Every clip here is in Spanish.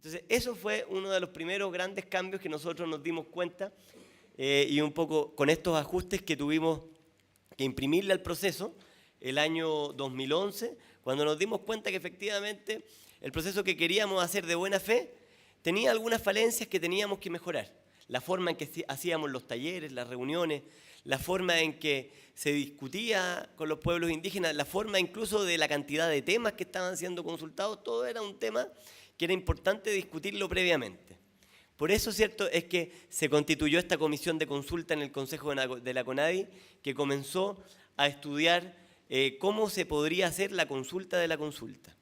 Entonces, eso fue uno de los primeros grandes cambios que nosotros nos dimos cuenta y un poco con estos ajustes que tuvimos que imprimirle al proceso el año 2011, cuando nos dimos cuenta que efectivamente el proceso que queríamos hacer de buena fe tenía algunas falencias que teníamos que mejorar. La forma en que hacíamos los talleres, las reuniones, la forma en que se discutía con los pueblos indígenas, la forma incluso de la cantidad de temas que estaban siendo consultados, todo era un tema que era importante discutirlo previamente. Por eso, cierto, es que se constituyó esta comisión de consulta en el Consejo de la CONADI, que comenzó a estudiar cómo se podría hacer la consulta de la consulta.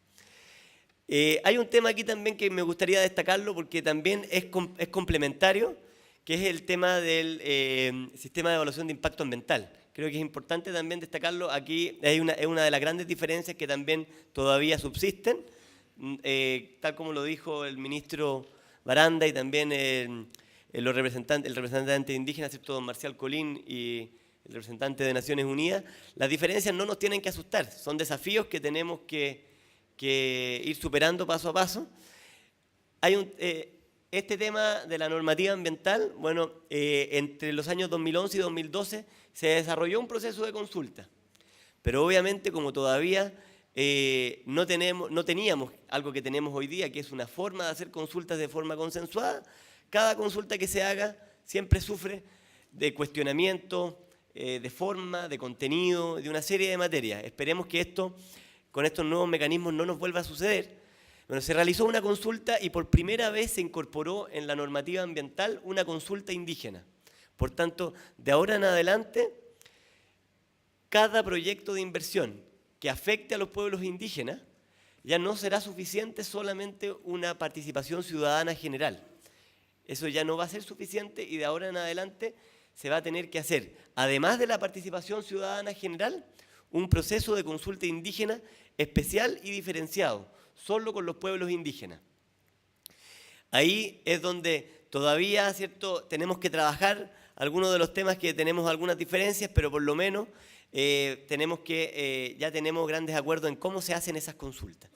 Hay un tema aquí también que me gustaría destacarlo porque también es complementario, que es el tema del sistema de evaluación de impacto ambiental. Creo que es importante también destacarlo. Aquí es una de las grandes diferencias que también todavía subsisten, tal como lo dijo el ministro Baranda y también el representante indígena, ¿cierto?, don Marcial Colín, y el representante de Naciones Unidas. Las diferencias no nos tienen que asustar, son desafíos que tenemos que ir superando paso a paso. Hay este tema de la normativa ambiental, bueno, entre los años 2011 y 2012 se desarrolló un proceso de consulta, pero obviamente como todavía no teníamos algo que tenemos hoy día, que es una forma de hacer consultas de forma consensuada, cada consulta que se haga siempre sufre de cuestionamiento, de forma, de contenido, de una serie de materias. Esperemos que con estos nuevos mecanismos no nos vuelva a suceder. Bueno, se realizó una consulta y por primera vez se incorporó en la normativa ambiental una consulta indígena. Por tanto, de ahora en adelante, cada proyecto de inversión que afecte a los pueblos indígenas ya no será suficiente solamente una participación ciudadana general. Eso ya no va a ser suficiente y de ahora en adelante se va a tener que hacer, además de la participación ciudadana general, un proceso de consulta indígena especial y diferenciado, solo con los pueblos indígenas. Ahí es donde todavía, ¿cierto?, tenemos que trabajar algunos de los temas que tenemos algunas diferencias, pero por lo menos ya tenemos grandes acuerdos en cómo se hacen esas consultas.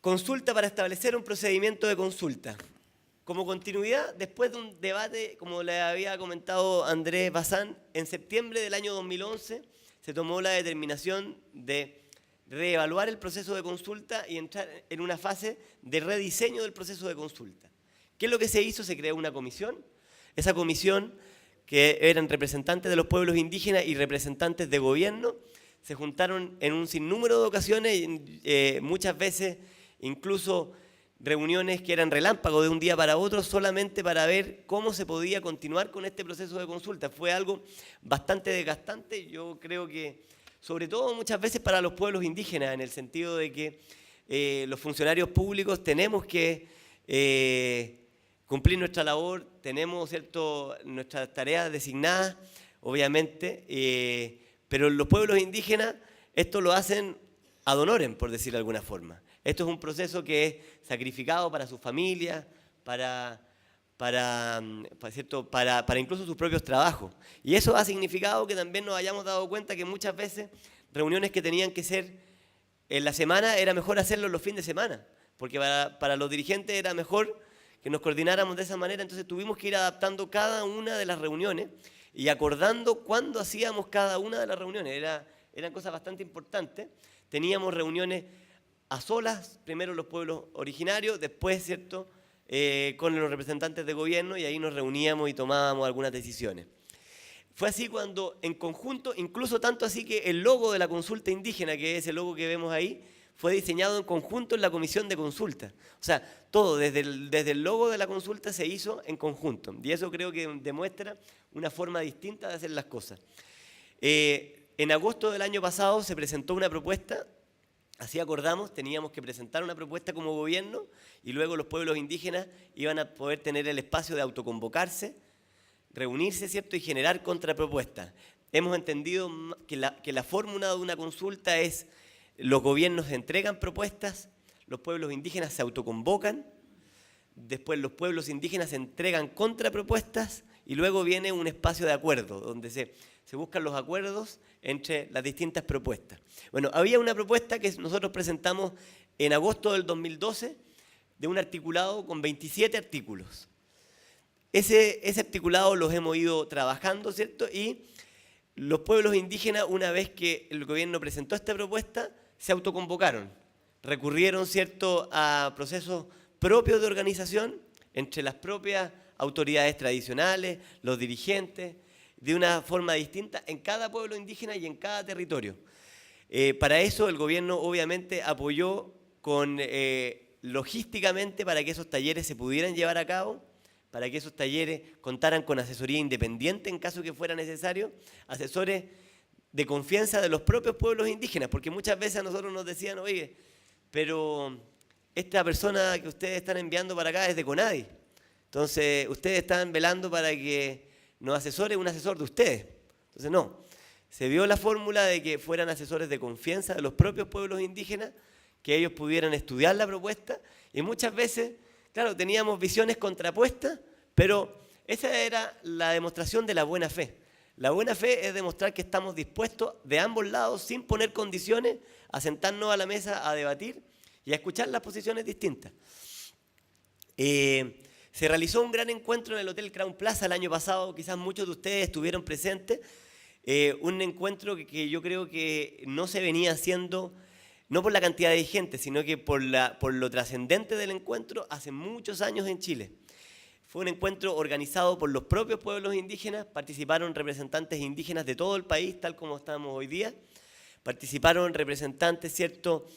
Consulta para establecer un procedimiento de consulta. Como continuidad, después de un debate, como le había comentado Andrés Bazán, en septiembre del año 2011 se tomó la determinación de reevaluar el proceso de consulta y entrar en una fase de rediseño del proceso de consulta. ¿Qué es lo que se hizo? Se creó una comisión. Esa comisión, que eran representantes de los pueblos indígenas y representantes de gobierno, se juntaron en un sinnúmero de ocasiones, muchas veces incluso reuniones que eran relámpagos de un día para otro, solamente para ver cómo se podía continuar con este proceso de consulta. Fue algo bastante desgastante, yo creo que sobre todo muchas veces para los pueblos indígenas, en el sentido de que los funcionarios públicos tenemos que cumplir nuestra labor, tenemos, ¿cierto?, nuestras tareas designadas, obviamente, pero los pueblos indígenas esto lo hacen ad honorem, por decirlo de alguna forma. Esto es un proceso que es sacrificado para sus familias, para incluso sus propios trabajos. Y eso ha significado que también nos hayamos dado cuenta que muchas veces reuniones que tenían que ser en la semana era mejor hacerlo los fines de semana, porque para los dirigentes era mejor que nos coordináramos de esa manera, entonces tuvimos que ir adaptando cada una de las reuniones y acordando cuándo hacíamos cada una de las reuniones. Eran cosas bastante importantes. Teníamos reuniones a solas, primero los pueblos originarios, después, ¿cierto?, con los representantes de gobierno, y ahí nos reuníamos y tomábamos algunas decisiones. Fue así cuando, en conjunto, incluso tanto así que el logo de la consulta indígena, que es el logo que vemos ahí, fue diseñado en conjunto en la comisión de consulta. O sea, todo, desde el logo de la consulta se hizo en conjunto, y eso creo que demuestra una forma distinta de hacer las cosas. En agosto del año pasado se presentó una propuesta. Así acordamos, teníamos que presentar una propuesta como gobierno y luego los pueblos indígenas iban a poder tener el espacio de autoconvocarse, reunirse, ¿cierto?, y generar contrapropuestas. Hemos entendido que la fórmula de una consulta es: los gobiernos entregan propuestas, los pueblos indígenas se autoconvocan, después los pueblos indígenas entregan contrapropuestas y luego viene un espacio de acuerdo donde se buscan los acuerdos entre las distintas propuestas. Bueno, había una propuesta que nosotros presentamos en agosto del 2012 de un articulado con 27 artículos. Ese articulado los hemos ido trabajando, ¿cierto? Y los pueblos indígenas, una vez que el gobierno presentó esta propuesta, se autoconvocaron. Recurrieron, ¿cierto?, a procesos propios de organización entre las propias autoridades tradicionales, los dirigentes, de una forma distinta en cada pueblo indígena y en cada territorio. Para eso el gobierno obviamente apoyó logísticamente para que esos talleres se pudieran llevar a cabo, para que esos talleres contaran con asesoría independiente en caso que fuera necesario, asesores de confianza de los propios pueblos indígenas, porque muchas veces a nosotros nos decían, oye, pero esta persona que ustedes están enviando para acá es de CONADI, entonces ustedes están velando para que nos asesore un asesor de ustedes. Entonces no, se vio la fórmula de que fueran asesores de confianza de los propios pueblos indígenas, que ellos pudieran estudiar la propuesta, y muchas veces, claro, teníamos visiones contrapuestas, pero esa era la demostración de la buena fe. La buena fe es demostrar que estamos dispuestos de ambos lados, sin poner condiciones, a sentarnos a la mesa a debatir y a escuchar las posiciones distintas. Se realizó un gran encuentro en el Hotel Crown Plaza el año pasado, quizás muchos de ustedes estuvieron presentes, un encuentro que yo creo que no se venía haciendo, no por la cantidad de gente, sino que por lo trascendente del encuentro hace muchos años en Chile. Fue un encuentro organizado por los propios pueblos indígenas, participaron representantes indígenas de todo el país, tal como estamos hoy día, participaron representantes, ¿cierto?,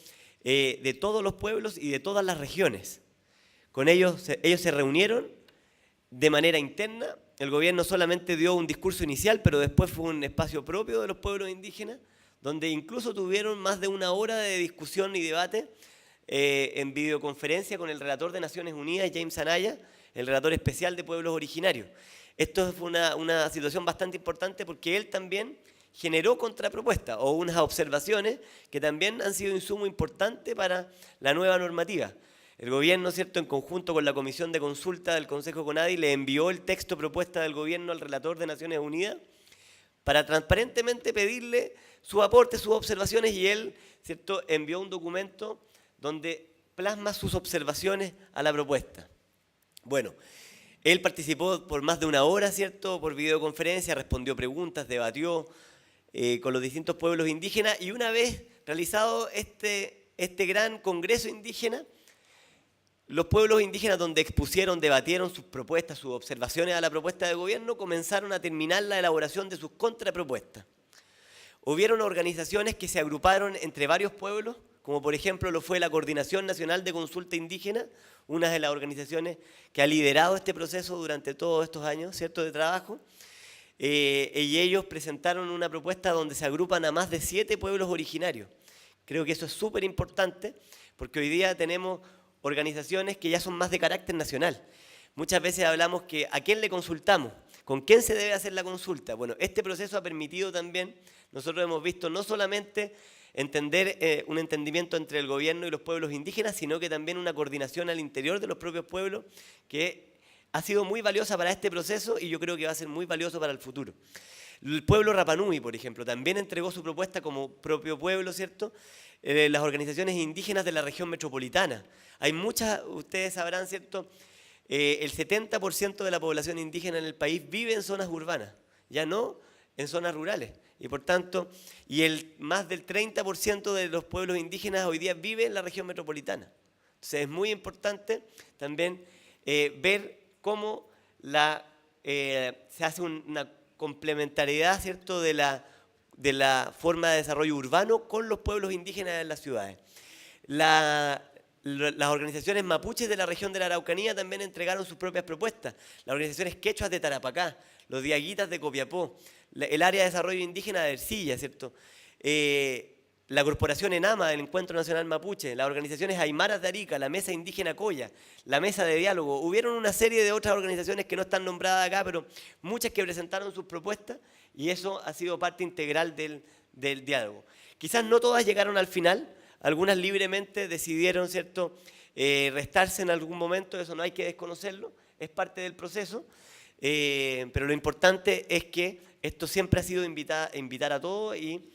de todos los pueblos y de todas las regiones. Con ellos se reunieron de manera interna, el gobierno solamente dio un discurso inicial, pero después fue un espacio propio de los pueblos indígenas, donde incluso tuvieron más de una hora de discusión y debate en videoconferencia con el relator de Naciones Unidas, James Anaya, el relator especial de pueblos originarios. Esto fue una situación bastante importante porque él también generó contrapropuestas o unas observaciones que también han sido insumo importante para la nueva normativa. El gobierno, ¿cierto?, en conjunto con la Comisión de Consulta del Consejo CONADI, le envió el texto propuesta del gobierno al relator de Naciones Unidas para transparentemente pedirle su aporte, sus observaciones, y él, ¿cierto?, envió un documento donde plasma sus observaciones a la propuesta. Bueno, él participó por más de una hora, ¿cierto?, por videoconferencia, respondió preguntas, debatió con los distintos pueblos indígenas, y una vez realizado este gran congreso indígena, los pueblos indígenas, donde expusieron, debatieron sus propuestas, sus observaciones a la propuesta de gobierno, comenzaron a terminar la elaboración de sus contrapropuestas. Hubieron organizaciones que se agruparon entre varios pueblos, como por ejemplo lo fue la Coordinación Nacional de Consulta Indígena, una de las organizaciones que ha liderado este proceso durante todos estos años, ¿cierto?, de trabajo, y ellos presentaron una propuesta donde se agrupan a más de 7 pueblos originarios. Creo que eso es súper importante, porque hoy día tenemos organizaciones que ya son más de carácter nacional. Muchas veces hablamos que ¿a quién le consultamos? ¿Con quién se debe hacer la consulta? Bueno, este proceso ha permitido también, nosotros hemos visto no solamente entender un entendimiento entre el gobierno y los pueblos indígenas, sino que también una coordinación al interior de los propios pueblos que ha sido muy valiosa para este proceso y yo creo que va a ser muy valioso para el futuro. El pueblo Rapa Nui, por ejemplo, también entregó su propuesta como propio pueblo, ¿cierto?, las organizaciones indígenas de la región metropolitana. Hay muchas, ustedes sabrán, ¿cierto?, el 70% de la población indígena en el país vive en zonas urbanas, ya no en zonas rurales. Y por tanto, más del 30% de los pueblos indígenas hoy día vive en la región metropolitana. Entonces es muy importante también ver cómo se hace una complementariedad, ¿cierto?, de la forma de desarrollo urbano con los pueblos indígenas en las ciudades. Las organizaciones mapuches de la región de la Araucanía también entregaron sus propias propuestas. Las organizaciones quechuas de Tarapacá, los diaguitas de Copiapó, el área de desarrollo indígena de Ercilla, ¿cierto?, la Corporación ENAMA del Encuentro Nacional Mapuche, las organizaciones Aymaras de Arica, la Mesa Indígena Coya, la Mesa de Diálogo. Hubieron una serie de otras organizaciones que no están nombradas acá, pero muchas que presentaron sus propuestas y eso ha sido parte integral del diálogo. Quizás no todas llegaron al final, algunas libremente decidieron, ¿cierto?, restarse en algún momento, eso no hay que desconocerlo, es parte del proceso, pero lo importante es que esto siempre ha sido invitar a todos y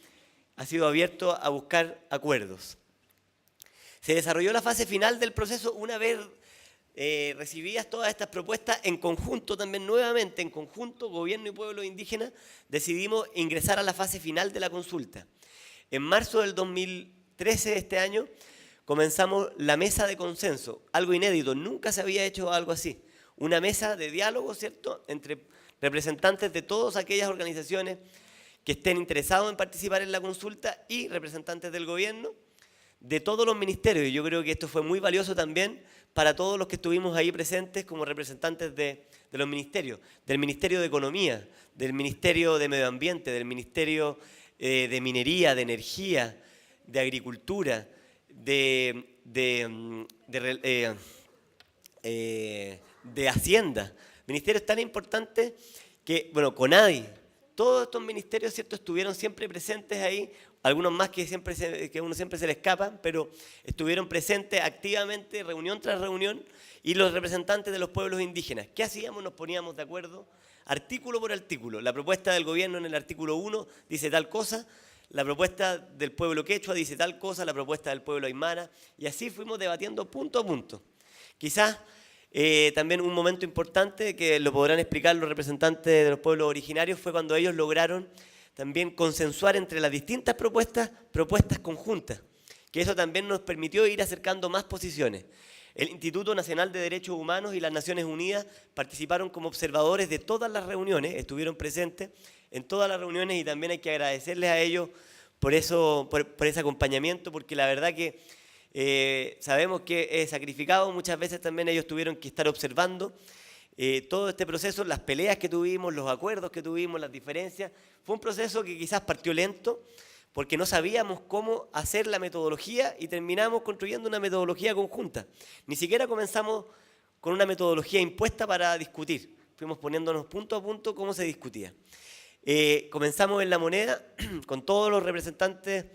ha sido abierto a buscar acuerdos. Se desarrolló la fase final del proceso una vez recibidas todas estas propuestas en conjunto, también nuevamente en conjunto, gobierno y pueblos indígenas, decidimos ingresar a la fase final de la consulta. En marzo del 2013 de este año comenzamos la mesa de consenso, algo inédito, nunca se había hecho algo así. Una mesa de diálogo, ¿cierto?, entre representantes de todas aquellas organizaciones que estén interesados en participar en la consulta y representantes del gobierno, de todos los ministerios. Y yo creo que esto fue muy valioso también para todos los que estuvimos ahí presentes como representantes de los ministerios, del Ministerio de Economía, del Ministerio de Medio Ambiente, del Ministerio de Minería, de Energía, de Agricultura, de Hacienda. Ministerios tan importantes que, bueno, CONADI, todos estos ministerios, ¿cierto?, estuvieron siempre presentes ahí, algunos más que uno siempre se le escapan, pero estuvieron presentes activamente, reunión tras reunión, y los representantes de los pueblos indígenas. ¿Qué hacíamos? Nos poníamos de acuerdo, artículo por artículo. La propuesta del gobierno en el artículo 1 dice tal cosa, la propuesta del pueblo quechua dice tal cosa, la propuesta del pueblo aymara, y así fuimos debatiendo punto a punto. Quizás también un momento importante que lo podrán explicar los representantes de los pueblos originarios fue cuando ellos lograron también consensuar entre las distintas propuestas conjuntas, que eso también nos permitió ir acercando más posiciones. El Instituto Nacional de Derechos Humanos y las Naciones Unidas participaron como observadores de todas las reuniones, estuvieron presentes en todas las reuniones y también hay que agradecerles a ellos por ese acompañamiento, porque la verdad que sabemos que es sacrificado, muchas veces también ellos tuvieron que estar observando todo este proceso, las peleas que tuvimos, los acuerdos que tuvimos, las diferencias. Fue un proceso que quizás partió lento porque no sabíamos cómo hacer la metodología y terminamos construyendo una metodología conjunta. Ni siquiera comenzamos con una metodología impuesta para discutir, fuimos poniéndonos punto a punto cómo se discutía. Comenzamos en La Moneda con todos los representantes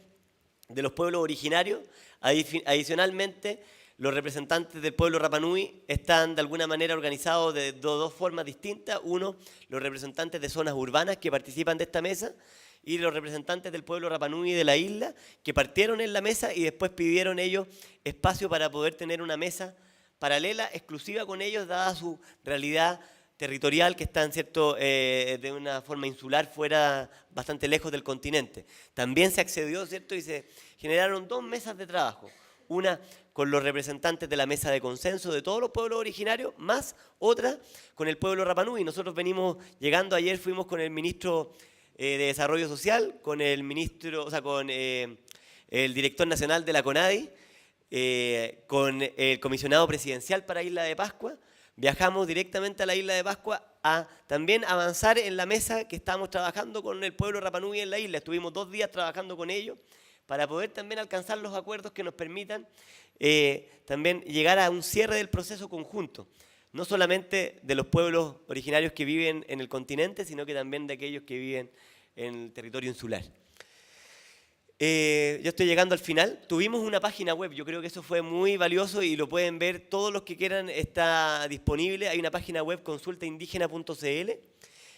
de los pueblos originarios. Adicionalmente, los representantes del pueblo Rapa Nui están de alguna manera organizados de dos formas distintas. Uno, los representantes de zonas urbanas que participan de esta mesa y los representantes del pueblo Rapa Nui de la isla que partieron en la mesa y después pidieron ellos espacio para poder tener una mesa paralela, exclusiva con ellos, dada su realidad territorial que están, ¿cierto?, de una forma insular, fuera, bastante lejos del continente. También se accedió, ¿cierto?, y se generaron dos mesas de trabajo. Una con los representantes de la mesa de consenso de todos los pueblos originarios, más otra con el pueblo Rapa Nui. Nosotros venimos llegando, ayer fuimos con el ministro de Desarrollo Social, con el ministro, o sea, con el director nacional de la CONADI, con el comisionado presidencial para Isla de Pascua. Viajamos directamente a la Isla de Pascua a también avanzar en la mesa que estábamos trabajando con el pueblo Rapa Nui en la isla. Estuvimos 2 días trabajando con ellos para poder también alcanzar los acuerdos que nos permitan también llegar a un cierre del proceso conjunto, no solamente de los pueblos originarios que viven en el continente, sino que también de aquellos que viven en el territorio insular. Yo estoy llegando al final. Tuvimos una página web, yo creo que eso fue muy valioso y lo pueden ver todos los que quieran, está disponible. Hay una página web, consultaindígena.cl.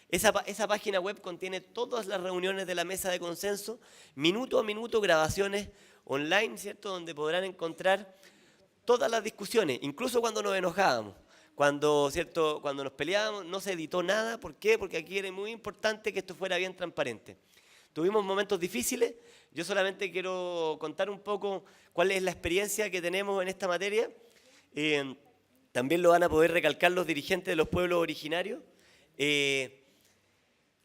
Esa página web contiene todas las reuniones de la mesa de consenso, minuto a minuto, grabaciones online, ¿cierto?, donde podrán encontrar todas las discusiones, incluso cuando nos enojábamos, cuando nos peleábamos, no se editó nada. ¿Por qué? Porque aquí era muy importante que esto fuera bien transparente. Tuvimos momentos difíciles, yo solamente quiero contar un poco cuál es la experiencia que tenemos en esta materia. También lo van a poder recalcar los dirigentes de los pueblos originarios.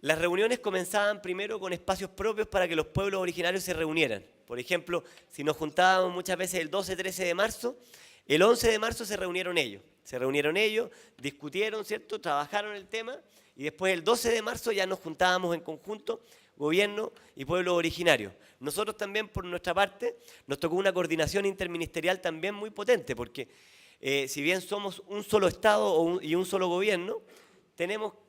Las reuniones comenzaban primero con espacios propios para que los pueblos originarios se reunieran. Por ejemplo, si nos juntábamos muchas veces el 12-13 de marzo, el 11 de marzo se reunieron ellos. Se reunieron ellos, discutieron, ¿cierto?, trabajaron el tema y después el 12 de marzo ya nos juntábamos en conjunto, gobierno y pueblos originarios. Nosotros también, por nuestra parte, nos tocó una coordinación interministerial también muy potente, porque si bien somos un solo Estado y un solo gobierno,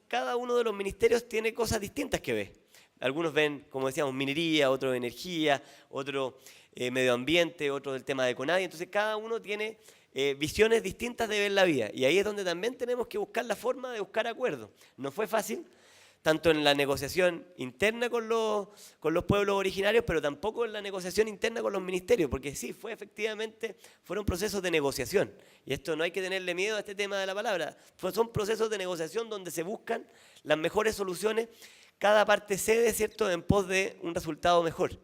cada uno de los ministerios tiene cosas distintas que ver. Algunos ven, como decíamos, minería, otro energía, otro medio ambiente, otro del tema de CONADI. Entonces cada uno tiene visiones distintas de ver la vida. Y ahí es donde también tenemos que buscar la forma de buscar acuerdos. No fue fácil. tanto en la negociación interna con los pueblos originarios, pero tampoco en la negociación interna con los ministerios, porque sí, fueron procesos de negociación. Y esto no hay que tenerle miedo a este tema de la palabra. Son procesos de negociación donde se buscan las mejores soluciones, cada parte cede, ¿cierto?, en pos de un resultado mejor.